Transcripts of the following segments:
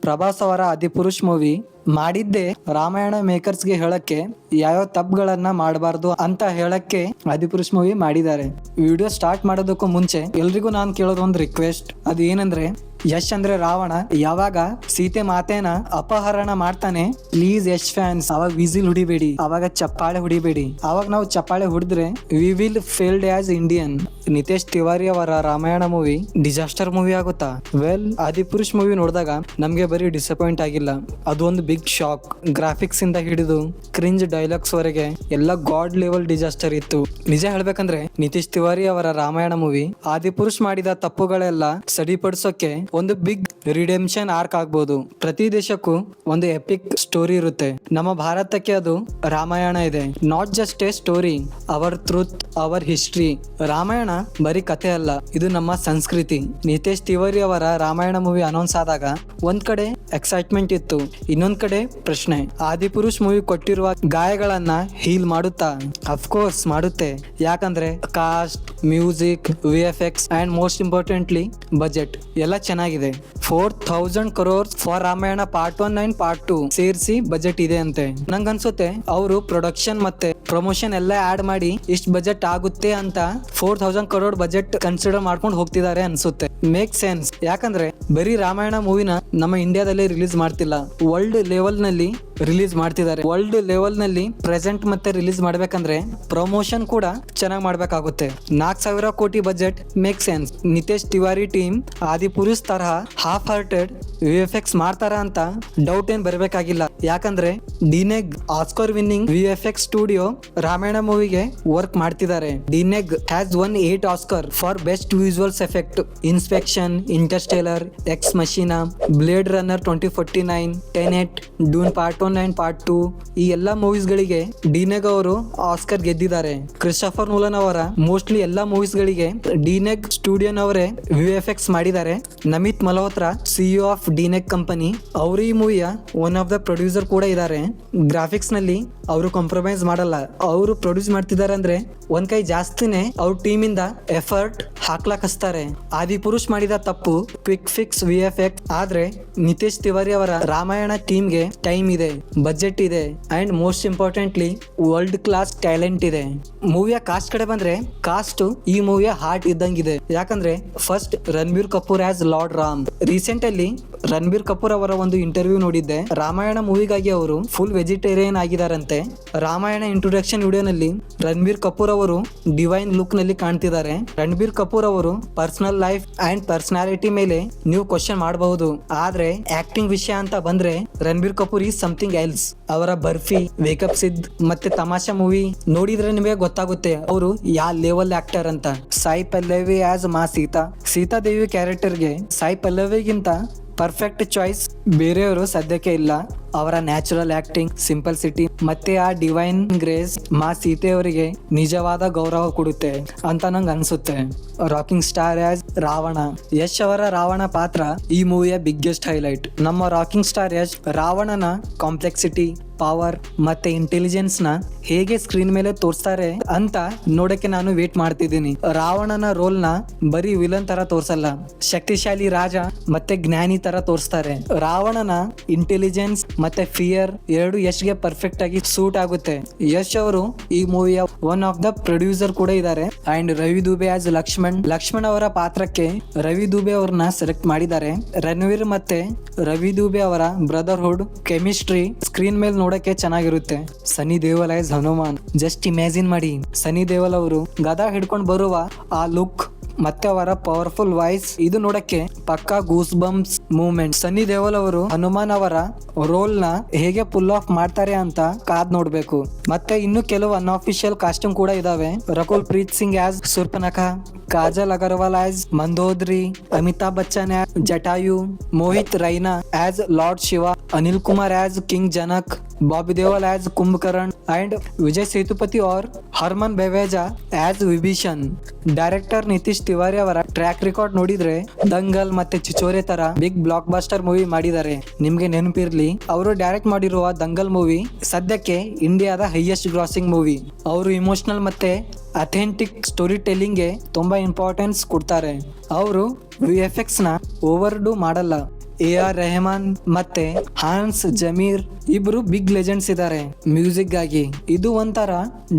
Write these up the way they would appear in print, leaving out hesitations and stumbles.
ಪ್ರಭಾಸ್ ಅವರ ಆದಿಪುರುಷ್ ಮೂವಿ ಮಾಡಿದ್ದೆ ರಾಮಾಯಣ ಮೇಕರ್ಸ್ಗೆ ಹೇಳಕ್ಕೆ ಯಾವ ತಪ್ಪುಗಳನ್ನ ಮಾಡಬಾರ್ದು ಅಂತ ಹೇಳಕ್ಕೆ ಆದಿಪುರುಷ್ ಮೂವಿ ಮಾಡಿದ್ದಾರೆ. ವಿಡಿಯೋ ಸ್ಟಾರ್ಟ್ ಮಾಡೋದಕ್ಕೂ ಮುಂಚೆ ಎಲ್ರಿಗೂ ನಾನು ಕೇಳೋದು ಒಂದು ರಿಕ್ವೆಸ್ಟ್, ಅದು ಏನಂದ್ರೆ ಯಶ್ ಅಂದ್ರೆ ರಾವಣ ಯಾವಾಗ ಸೀತೆ ಮಾತೇನ ಅಪಹರಣ ಮಾಡ್ತಾನೆ, ಪ್ಲೀಸ್ ಯಶ್ ಫ್ಯಾನ್ಸ್ ಅವಾಗ ವಿಸಿಲ್ ಹುಡಿಬೇಡಿ, ಅವಾಗ ಚಪ್ಪಾಳೆ ಹುಡಿಬೇಡಿ. ಅವಾಗ ನಾವು ಚಪ್ಪಾಳೆ ಹುಡಿದ್ರೆ we will failed as Indian. Nitesh Tiwari ಅವರ ರಾಮಾಯಣ ಮೂವಿ ಡಿಸಾಸ್ಟರ್ ಮೂವಿ ಆಗುತ್ತಾ? ವೆಲ್, ಆದಿಪುರುಷ್ ಮೂವಿ ನೋಡಿದಾಗ ನಮ್ಗೆ ಬರೀ ಡಿಸಪಾಯಿಂಟ್ ಆಗಿಲ್ಲ, ಅದು ಒಂದು ಬಿಗ್ ಶಾಕ್. ಗ್ರಾಫಿಕ್ಸ್ ಇಂದ ಹಿಡಿದು ಕ್ರಿಂಜ್ ಡೈಲಾಗ್ಸ್ ವರೆಗೆ ಎಲ್ಲ ಗಾಡ್ ಲೆವೆಲ್ ಡಿಸಾಸ್ಟರ್ ಇತ್ತು. ನಿಜ ಹೇಳ್ಬೇಕಂದ್ರೆ ನಿತೇಶ್ ತಿವಾರಿ ಅವರ ರಾಮಾಯಣ ಮೂವಿ ಆದಿಪುರುಷ್ ಮಾಡಿದ ತಪ್ಪುಗಳೆಲ್ಲ ಸರಿಪಡಿಸೋಕೆ ಒಂದು ಬಿಗ್ ರಿಡೆಂಪ್ಷನ್ ಆರ್ಕ್ ಆಗ್ಬೋದು. ಪ್ರತಿ ದೇಶಕ್ಕೂ ಒಂದು ಎಪಿಕ್ ಸ್ಟೋರಿ ಇರುತ್ತೆ. ನಮ್ಮ ಭಾರತಕ್ಕೆ ಅದು ರಾಮಾಯಣ ಇದೆ. Not just a story, our truth, our history. Ramayana ಬರೀ ಕಥೆ ಅಲ್ಲ, ಇದು ನಮ್ಮ ಸಂಸ್ಕೃತಿ. ನಿತೇಶ್ ತಿವಾರಿ ಅವರ ರಾಮಾಯಣ ಮೂವಿ ಅನೌನ್ಸ್ ಆದಾಗ ಒಂದ್ ಕಡೆ ಎಕ್ಸೈಟ್ಮೆಂಟ್ ಇತ್ತು, ಇನ್ನೊಂದ್ ಕಡೆ ಪ್ರಶ್ನೆ. ಆದಿಪುರುಷ್ ಮೂವಿ ಕೊಟ್ಟಿರುವ ಗಾಯಗಳನ್ನ ಹೀಲ್ ಮಾಡುತ್ತಾ? ಅಫ್ಕೋರ್ಸ್ ಮಾಡುತ್ತೆ. ಯಾಕಂದ್ರೆ cost, music, VFX and most importantly budget ಎಲ್ಲ ಚೆನ್ನಾಗಿದೆ. 4000 crores for Ramayana part 1 and part 2 ಸೇರಿಸಿ ಬಜೆಟ್ ಇದೆ ಅಂತೆ. ನಂಗನ್ಸುತ್ತೆ ಅವರು ಪ್ರೊಡಕ್ಷನ್ ಮತ್ತೆ ಪ್ರಮೋಷನ್ ಎಲ್ಲ ಆಡ್ ಮಾಡಿ ಇಷ್ಟು ಬಜೆಟ್ ಆಗುತ್ತೆ ಅಂತ 4000 crore ಬಜೆಟ್ ಕನ್ಸಿಡರ್ ಮಾಡ್ಕೊಂಡು ಹೋಗ್ತಿದ್ದಾರೆ ಅನ್ಸುತ್ತೆ. Make sense. ಯಾಕಂದ್ರೆ ಬರೀ ರಾಮಾಯಣ ಮೂವಿನ ನಮ್ಮ ಇಂಡಿಯಾದಲ್ಲಿ ರಿಲೀಸ್ ಮಾಡ್ತಿಲ್ಲ, ವರ್ಲ್ಡ್ ಲೆವೆಲ್ ನಲ್ಲಿ ರಿಲೀಸ್ ಮಾಡ್ತಿದ್ದಾರೆ. ವರ್ಲ್ಡ್ ಲೆವೆಲ್ ನಲ್ಲಿ ಪ್ರೆಸೆಂಟ್ ಮತ್ತೆ ರಿಲೀಸ್ ಮಾಡ್ಬೇಕಂದ್ರೆ ಪ್ರಮೋಷನ್ ಕೂಡ ಚೆನ್ನಾಗಿ ಮಾಡ್ಬೇಕಾಗುತ್ತೆ. 4000 ಕೋಟಿ budget make sense. Nitesh Tiwari team Adipurush ತರಹ ಹಾಫ್ ಹಾರ್ಟೆಡ್ VFX ಮಾಡ್ತಾರ ಅಂತ ಡೌಟ್ ಏನ್ ಬರಬೇಕಾಗಿಲ್ಲ. ಯಾಕಂದ್ರೆ DNEG Oscar winning VFX studio Ramayana ಮೂವಿಗೆ ವರ್ಕ್ ಮಾಡ್ತಿದ್ದಾರೆ. DNEG has won 8 Oscar for best visuals effect. Inception, Interstellar, Ex Machina, Blade Runner 2049, Tenet, Dune part 1 and part 2 ಈ ಎಲ್ಲಾ ಮೂವೀಸ್ ಗಳಿಗೆ ಡಿನೆಗ್ ಅವರು ಆಸ್ಕರ್ ಗೆದ್ದಿದ್ದಾರೆ. ಕ್ರಿಸ್ಟೋಫರ್ ನೋಲನ್ ಅವರ ಮೋಸ್ಟ್ಲಿ ಎಲ್ಲಾ movies ಗಳಿಗೆ ಡಿನೆಗ್ ಸ್ಟುಡಿಯೋನವರೇ VFX ಮಾಡಿದ್ದಾರೆ. Namit Malhotra CEO of DNEG company, ಅವರು ಈ ಮೂವಿಯ ಒನ್ ಆಫ್ ದ ಪ್ರೊಡ್ಯೂಸರ್ ಕೂಡ ಇದ್ದಾರೆ. ಗ್ರಾಫಿಕ್ಸ್ ನಲ್ಲಿ ಅವರು ಕಾಂಪ್ರಮೈಸ್ ಮಾಡಲ್ಲ. ಅವರು ಪ್ರೊಡ್ಯೂಸ್ ಮಾಡ್ತಿದ್ದಾರೆ ಅಂದ್ರೆ ಒಂದ್ ಕೈ ಜಾಸ್ತಿನೇ ಅವ್ರ ಟೀಮ್ ಇಂದ ಎಫರ್ಟ್ ಹಾಕ್ಲಾಕ್ ಹಚ್ತಾರೆ. ಆದಿಪುರುಷ್ ಮಾಡಿದ ತಪ್ಪು ಕ್ವಿಕ್ ಫಿಕ್ಸ್ VFX, ಆದ್ರೆ ನಿತೇಶ್ ತಿವಾರಿ ಅವರ ರಾಮಾಯಣ ಟೀಮ್ಗೆ ಟೈಮ್ ಇದೆ, ಬಜೆಟ್ ಇದೆ and most importantly world class talent ಇದೆ. ಮೂವಿಯ ಕಾಸ್ಟ್ ಕಡೆ ಬಂದ್ರೆ ಕಾಸ್ಟ್ ಈ ಮೂವಿಯ ಹಾರ್ಟ್ ಇದ್ದಂಗಿದೆ. ಯಾಕಂದ್ರೆ first Ranbir Kapoor as lord Ram. Recent ಅಲ್ಲಿ ರಣಬೀರ್ ಕಪೂರ್ ಅವರ ಒಂದು ಇಂಟರ್ವ್ಯೂ ನೋಡಿದ್ದೆ. ರಾಮಾಯಣ ಮೂವಿಗಾಗಿ ಅವರು ಫುಲ್ ವೆಜಿಟೇರಿಯನ್ ಆಗಿದಾರಂತೆ. ರಾಮಾಯಣ ಇಂಟ್ರೊಡಕ್ಷನ್ ವಿಡಿಯೋನಲ್ಲಿ ರಣಬೀರ್ ಕಪೂರ್ ಅವರು ಡಿವೈನ್ ಲುಕ್ ನಲ್ಲಿ ಕಾಣ್ತಿದ್ದಾರೆ. ರಣಬೀರ್ ಕಪೂರ್ ಅವರು ಪರ್ಸನಲ್ ಲೈಫ್ ಅಂಡ್ ಪರ್ಸನಾಲಿಟಿ ಮೇಲೆ ನೀವು ಕ್ವಶನ್ ಮಾಡಬಹುದು, ಆದ್ರೆ ಆಕ್ಟಿಂಗ್ ವಿಷಯ ಅಂತ ಬಂದ್ರೆ Ranbir Kapoor is something else. ಅವರ ಬರ್ಫಿ, ವೇಕಪ್ ಸಿದ್ ಮತ್ತೆ ತಮಾಷಾ ಮೂವಿ ನೋಡಿದ್ರೆ ನಿಮಗೆ ಗೊತ್ತಾಗುತ್ತೆ ಅವರು ಯಾವ ಲೆವೆಲ್ ಆಕ್ಟರ್ ಅಂತ. ಸಾಯಿ ಪಲ್ಲವಿ ಆಸ್ ಮಾ ಸೀತಾದೇವಿ ಕ್ಯಾರೆಕ್ಟರ್ಗೆ ಸಾಯಿ ಪಲ್ಲವಿಗಿಂತ ಪರ್ಫೆಕ್ಟ್ ಚಾಯ್ಸ್ ಬೇರೆಯವರು ಸದ್ಯಕ್ಕೆ ಇಲ್ಲ. ಅವರ ನ್ಯಾಚುರಲ್ ಆಕ್ಟಿಂಗ್, ಸಿಂಪಲ್ಸಿಟಿ ಮತ್ತೆ ಆ ಡಿವೈನ್ ಗ್ರೇಸ್ ಮಾ ಸೀತೆಯವರಿಗೆ ನಿಜವಾದ ಗೌರವ ಕೊಡುತ್ತೆ ಅಂತ ನಂಗೆ ಅನ್ಸುತ್ತೆ. Rocking star as Ravana. Yash ಅವರ ರಾವಣ ಪಾತ್ರ ಈ ಮೂವಿಯ ಬಿಗ್ಗೆಸ್ಟ್ ಹೈಲೈಟ್. ನಮ್ಮ ರಾಕಿಂಗ್ ಸ್ಟಾರ್ ಯಶ್ ರಾವಣನ ಕಾಂಪ್ಲೆಕ್ಸಿಟಿ, ಪವರ್ ಮತ್ತೆ ಇಂಟೆಲಿಜೆನ್ಸ್ ನ ಹೇಗೆ ಸ್ಕ್ರೀನ್ ಮೇಲೆ ತೋರಿಸ್ತಾರೆ ಅಂತ ನೋಡಕ್ಕೆ ನಾನು ವೇಟ್ ಮಾಡ್ತಿದ್ದೀನಿ. ರಾವಣನ ರೋಲ್ ನ ಬರೀ ವಿಲನ್ ತರ ತೋರ್ಸಲ್ಲ, ಶಕ್ತಿಶಾಲಿ ರಾಜ ಮತ್ತೆ ಜ್ಞಾನಿ ತರ ತೋರಿಸ್ತಾರೆ. ರಾವಣನ ಇಂಟೆಲಿಜೆನ್ಸ್ ಮತ್ತೆ ಫಿಯರ್ ಎರಡು ಯಶ್ಗೆ ಪರ್ಫೆಕ್ಟ್ ಆಗಿ ಸೂಟ್ ಆಗುತ್ತೆ. ಯಶ್ ಅವರು ಈ ಮೂವಿಯ ಒನ್ ಆಫ್ ದ ಪ್ರೊಡ್ಯೂಸರ್ ಕೂಡ ಇದ್ದಾರೆ. ಅಂಡ್ ರವಿ ದುಬೆ ಆಸ್ ಲಕ್ಷ್ಮಣ್ ಅವರ ಪಾತ್ರಕ್ಕೆ ರವಿ ದುಬೆ ಅವ್ರನ್ನ ಸೆಲೆಕ್ಟ್ ಮಾಡಿದ್ದಾರೆ. ರಣವೀರ್ ಮತ್ತೆ ರವಿ ದುಬೆ ಅವರ ಬ್ರದರ್ಹುಡ್ ಕೆಮಿಸ್ಟ್ರಿ ಸ್ಕ್ರೀನ್ ಮೇಲೆ ನೋಡಕ್ಕೆ ಚೆನ್ನಾಗಿರುತ್ತೆ. ಸನಿ Deol as Hanuman. Just imagine ಮಾಡಿ, ಸನಿ ದೇವಲ್ ಅವರು ಗದಾ ಹಿಡ್ಕೊಂಡು ಬರುವ ಆ ಲುಕ್ ಮತ್ತೆ ಅವರ ಪವರ್ಫುಲ್ ವಾಯ್ಸ್, ಇದು ನೋಡಕ್ಕೆ ಪಕ್ಕಾ ಗೂಸ್ ಬಂಪ್ಸ್ ಮೂವ್ಮೆಂಟ್. ಸನ್ನಿ ದೇವಲ್ ಅವರು ಹನುಮಾನ್ ಅವರ ರೋಲ್ ನ ಹೇಗೆ ಪುಲ್ ಆಫ್ ಮಾಡ್ತಾರೆ ಅಂತ ಕಾದ್ ನೋಡ್ಬೇಕು. ಮತ್ತೆ ಇನ್ನು ಕೆಲವು ಅನ್ಅಫಿಷಿಯಲ್ ಕಾಸ್ಟ್ಯೂಮ್ ಕೂಡ ಇದಾವೆ. Rakul Preet Singh as Surpanakha, Kajal Aggarwal as Mandodari, Amitabh Bachchan as Jatayu, Mohit Raina as Lord Shiva, Anil Kumar as King Janak, Bobby Deol as Kumbhakarna and Vijay Sethupathi और ಹರ್ಮನ್ ಬೆವೇಜಾ ಆಸ್ ವಿಭೀಷಣ್. ಡೈರೆಕ್ಟರ್ ನಿತೀಶ್ ತಿವಾರಿ ಅವರ ಟ್ರ್ಯಾಕ್ ರೆಕಾರ್ಡ್ ನೋಡಿದ್ರೆ ದಂಗಲ್ ಮತ್ತೆ ಚಿಚೋರೆ ತರ ಬಿಗ್ ಬ್ಲಾಕ್ ಬಾಸ್ಟರ್ ಮೂವಿ ಮಾಡಿದ್ದಾರೆ. ನಿಮ್ಗೆ ನೆನಪಿರ್ಲಿ, ಅವರು ಡೈರೆಕ್ಟ್ ಮಾಡಿರುವ ದಂಗಲ್ ಮೂವಿ ಸದ್ಯಕ್ಕೆ ಇಂಡಿಯಾದ ಹೈಯೆಸ್ಟ್ ಗ್ರಾಸಿಂಗ್ ಮೂವಿ. ಅವರು ಇಮೋಷನಲ್ ಮತ್ತೆ ಅಥೆಂಟಿಕ್ ಸ್ಟೋರಿ ಟೆಲ್ಲಿಂಗ್ ಗೆ ತುಂಬಾ ಇಂಪಾರ್ಟೆನ್ಸ್ ಕೊಡ್ತಾರೆ. ಅವರು VFX ನ ಓವರ್ ಡೂ ಮಾಡಲ್ಲ. AR ರೆಹಮಾನ್ ಮತ್ತೆ ಹಾನ್ಸ್ ಜಮೀರ್ ಇಬ್ರು ಬಿಗ್ ಲೆಜೆಂಡ್ಸ್ ಇದ್ದಾರೆ ಮ್ಯೂಸಿಕ್ ಗಾಗಿ. ಇದು ಒಂಥರ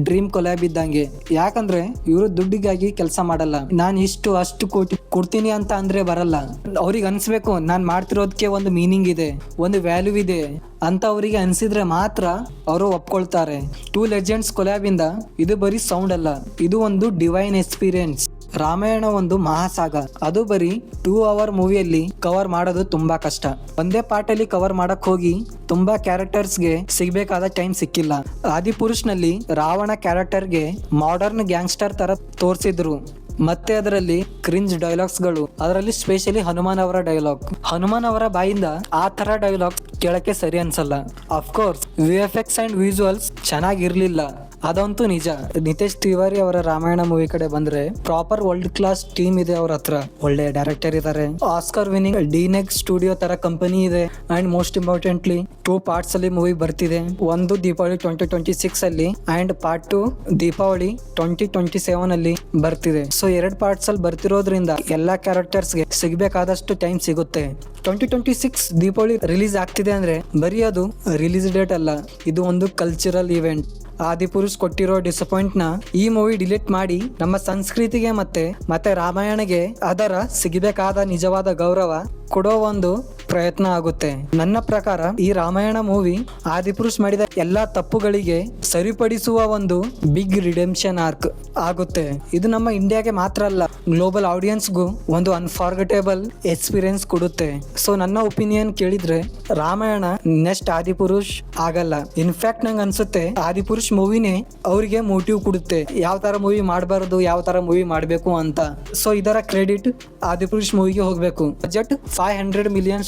ಡ್ರೀಮ್ ಕೊಲ್ಯಾಬ್ ಇದ್ದಂಗೆ. ಯಾಕಂದ್ರೆ ಇವರು ದುಡ್ಡಿಗಾಗಿ ಕೆಲಸ ಮಾಡಲ್ಲ. ನಾನ್ ಇಷ್ಟು ಅಷ್ಟು ಕೋಟಿ ಕೊಡ್ತೀನಿ ಅಂತ ಅಂದ್ರೆ ಬರಲ್ಲ. ಅವ್ರಿಗೆ ಅನ್ಸ್ಬೇಕು ನಾನ್ ಮಾಡ್ತಿರೋದಕ್ಕೆ ಒಂದು ಮೀನಿಂಗ್ ಇದೆ, ಒಂದು ವ್ಯಾಲ್ಯೂ ಇದೆ ಅಂತ ಅವರಿಗೆ ಅನ್ಸಿದ್ರೆ ಮಾತ್ರ ಅವರು ಒಪ್ಕೊಳ್ತಾರೆ. ಟೂ ಲೆಜೆಂಡ್ಸ್ ಕೊಲ್ಯಾಬ್ ಇಂದ ಇದು ಬರೀ ಸೌಂಡ್ ಅಲ್ಲ, ಇದು ಒಂದು ಡಿವೈನ್ ಎಕ್ಸ್ಪೀರಿಯನ್ಸ್. ರಾಮಾಯಣ ಒಂದು ಮಹಾಸಾಗ. ಅದು ಬರೀ 2 hour ಮೂವಿಯಲ್ಲಿ ಕವರ್ ಮಾಡೋದು ತುಂಬಾ ಕಷ್ಟ. ಒಂದೇ ಪಾರ್ಟ್ ಅಲ್ಲಿ ಕವರ್ ಮಾಡಕ್ ಹೋಗಿ ತುಂಬಾ ಕ್ಯಾರೆಕ್ಟರ್ಸ್ಗೆ ಸಿಗ್ಬೇಕಾದ ಟೈಮ್ ಸಿಕ್ಕಿಲ್ಲ. ಆದಿಪುರುಷ್ ನಲ್ಲಿ ರಾವಣ ಕ್ಯಾರೆಕ್ಟರ್ಗೆ ಮಾಡರ್ನ್ ಗ್ಯಾಂಗ್ಸ್ಟರ್ ತರ ತೋರಿಸಿದ್ರು. ಮತ್ತೆ ಅದರಲ್ಲಿ ಕ್ರಿಂಜ್ ಡೈಲಾಗ್ಸ್ಗಳು, ಅದರಲ್ಲಿ ಸ್ಪೆಷಲಿ ಹನುಮಾನ್ ಅವರ ಡೈಲಾಗ್. ಹನುಮಾನ್ ಅವರ ಬಾಯಿಂದ ಆ ತರ ಡೈಲಾಗ್ ಕೇಳಕ್ಕೆ ಸರಿ ಅನ್ಸಲ್ಲ. ಅಫ್ಕೋರ್ಸ್ VFX ಅಂಡ್ ವಿಜುವಲ್ಸ್ ಚೆನ್ನಾಗಿರ್ಲಿಲ್ಲ, ಅದಂತೂ ನಿಜ. ನಿತೇಶ್ ತಿವಾರಿ ಅವರ ರಾಮಾಯಣ ಮೂವಿ ಕಡೆ ಬಂದ್ರೆ ಪ್ರಾಪರ್ ವರ್ಲ್ಡ್ ಕ್ಲಾಸ್ ಟೀಮ್ ಇದೆ ಅವ್ರ ಹತ್ರ. ಒಳ್ಳೆ ಡೈರೆಕ್ಟರ್ ಇದ್ದಾರೆ, ಆಸ್ಕರ್ ವಿನಿಂಗ್ ಡಿನೆಕ್ಸ್ ಸ್ಟುಡಿಯೋ ತರ ಕಂಪನಿ ಇದೆ. ಅಂಡ್ ಮೋಸ್ಟ್ ಇಂಪಾರ್ಟೆಂಟ್ಲಿ 2 parts ಅಲ್ಲಿ ಮೂವಿ ಬರ್ತಿದೆ. ಒಂದು ದೀಪಾವಳಿ 2026 ಅಲ್ಲಿ ಅಂಡ್ ಪಾರ್ಟ್ 2 ದೀಪಾವಳಿ 2027 ಅಲ್ಲಿ ಬರ್ತಿದೆ. ಸೊ 2 parts ಅಲ್ಲಿ ಬರ್ತಿರೋದ್ರಿಂದ ಎಲ್ಲಾ ಕ್ಯಾರೆಕ್ಟರ್ಸ್ಗೆ ಸಿಗ್ಬೇಕಾದಷ್ಟು ಟೈಮ್ ಸಿಗುತ್ತೆ. 2026 ದೀಪಾವಳಿ ರಿಲೀಸ್ ಆಗ್ತಿದೆ ಅಂದ್ರೆ ಬರೀ ಅದು ರಿಲೀಸ್ ಡೇಟ್ ಅಲ್ಲ, ಇದು ಒಂದು ಕಲ್ಚರಲ್ ಇವೆಂಟ್. ಆದಿಪುರುಷ್ ಕೊಟ್ಟಿರೋ ಡಿಸಪಾಯಿಂಟ್ ನ ಈ ಮೂವಿ ಡಿಲೀಟ್ ಮಾಡಿ ನಮ್ಮ ಸಂಸ್ಕೃತಿಗೆ ಮತ್ತೆ ರಾಮಾಯಣಗೆ ಅದರ ಸಿಗಬೇಕಾದ ನಿಜವಾದ ಗೌರವ ಕೊಡೋ ಒಂದು ಪ್ರಯತ್ನ ಆಗುತ್ತೆ. ನನ್ನ ಪ್ರಕಾರ ಈ ರಾಮಾಯಣ ಮೂವಿ ಆದಿಪುರುಷ್ ಮಾಡಿದ ಎಲ್ಲಾ ತಪ್ಪುಗಳಿಗೆ ಸರಿಪಡಿಸುವ ಒಂದು ಬಿಗ್ ರಿಡೆಂಪ್ಷನ್ ಆರ್ಕ್ ಆಗುತ್ತೆ. ಇದು ನಮ್ಮ ಇಂಡಿಯಾಗೆ ಮಾತ್ರ ಅಲ್ಲ, ಗ್ಲೋಬಲ್ ಆಡಿಯನ್ಸ್ಗೂ ಒಂದು ಅನ್ಫಾರ್ಗೆಟೇಬಲ್ ಎಕ್ಸ್ಪೀರಿಯನ್ಸ್ ಕೊಡುತ್ತೆ. ಸೊ ನನ್ನ ಒಪಿನಿಯನ್ ಕೇಳಿದ್ರೆ ರಾಮಾಯಣ ನೆಕ್ಸ್ಟ್ ಆದಿಪುರುಷ್ ಆಗಲ್ಲ. ಇನ್ಫ್ಯಾಕ್ಟ್ ನಂಗೆ ಅನ್ಸುತ್ತೆ ಆದಿಪುರುಷ್ ಮೂವಿನೇ ಅವರಿಗೆ ಮೋಟಿವ್ ಕೊಡುತ್ತೆ, ಯಾವ ತರ ಮೂವಿ ಮಾಡಬಾರದು, ಯಾವ ತರ ಮೂವಿ ಮಾಡಬೇಕು ಅಂತ. ಸೊ ಇದರ ಕ್ರೆಡಿಟ್ ಆದಿಪುರುಷ್ ಮೂವಿಗೆ ಹೋಗ್ಬೇಕು. ಬಜೆಟ್ $500 million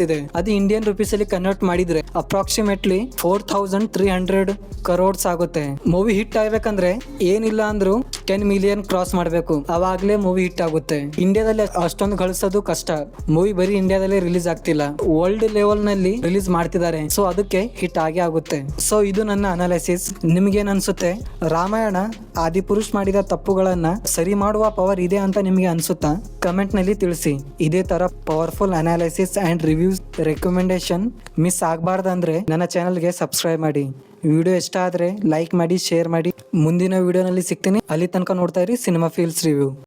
ಇದೆ. ಅದು ಇಂಡಿಯನ್ ರುಪೀಸ್ ಅಲ್ಲಿ ಕನ್ವರ್ಟ್ ಮಾಡಿದ್ರೆ ಅಪ್ರಾಕ್ಸಿಮೇಟ್ಲಿ 4300 crores ಆಗುತ್ತೆ. ಮೂವಿ ಹಿಟ್ ಆಗ್ಬೇಕಂದ್ರೆ ಏನಿಲ್ಲ ಅಂದ್ರೂ 10 million ಕ್ರಾಸ್ ಮಾಡ್ಬೇಕು, ಅವಾಗ್ಲೇ ಮೂವಿ ಹಿಟ್ ಆಗುತ್ತೆ. ಇಂಡಿಯಾದಲ್ಲಿ ಅಷ್ಟೊಂದು ಗಳಿಸೋದು ಕಷ್ಟ. ಮೂವಿ ಬರೀ ಇಂಡಿಯಾದಲ್ಲೇ ರಿಲೀಸ್ ಆಗ್ತಿಲ್ಲ, ವರ್ಲ್ಡ್ ಲೆವೆಲ್ ನಲ್ಲಿ ರಿಲೀಸ್ ಮಾಡ್ತಿದ್ದಾರೆ. ಸೊ ಅದಕ್ಕೆ ಹಿಟ್ ಆಗೇ ಆಗುತ್ತೆ. ಸೊ ಇದು ನನ್ನ ಅನಾಲಿಸಿಸ್. ನಿಮ್ಗೇನ್ ಅನ್ಸುತ್ತೆ? ರಾಮಾಯಣ ಆದಿಪುರುಷ್ ಮಾಡಿದ ತಪ್ಪುಗಳನ್ನ ಸರಿ ಮಾಡುವ ಪವರ್ ಇದೆ ಅಂತ ನಿಮ್ಗೆ ಅನ್ಸುತ್ತಾ? ಕಮೆಂಟ್ ನಲ್ಲಿ ತಿಳಿಸಿ. ಇದೇ ತರ powerful analysis and reviews recommendation miss ಆಗಬಾರ್ದಂದ್ರೆ ನನ್ನ ಚಾನಲ್ಗೆ ಸಬ್ಸ್ಕ್ರೈಬ್ ಮಾಡಿ. ವಿಡಿಯೋ ಇಷ್ಟ ಆದ್ರೆ ಲೈಕ್ ಮಾಡಿ, ಶೇರ್ ಮಾಡಿ. ಮುಂದಿನ ವಿಡಿಯೋನಲ್ಲಿ ಸಿಗ್ತೀನಿ. ಅಲ್ಲಿ ತನಕ ನೋಡ್ತಾ ಇರಿ ಸಿನಿಮಾ ಫೀಲ್ಸ್ ರಿವ್ಯೂ.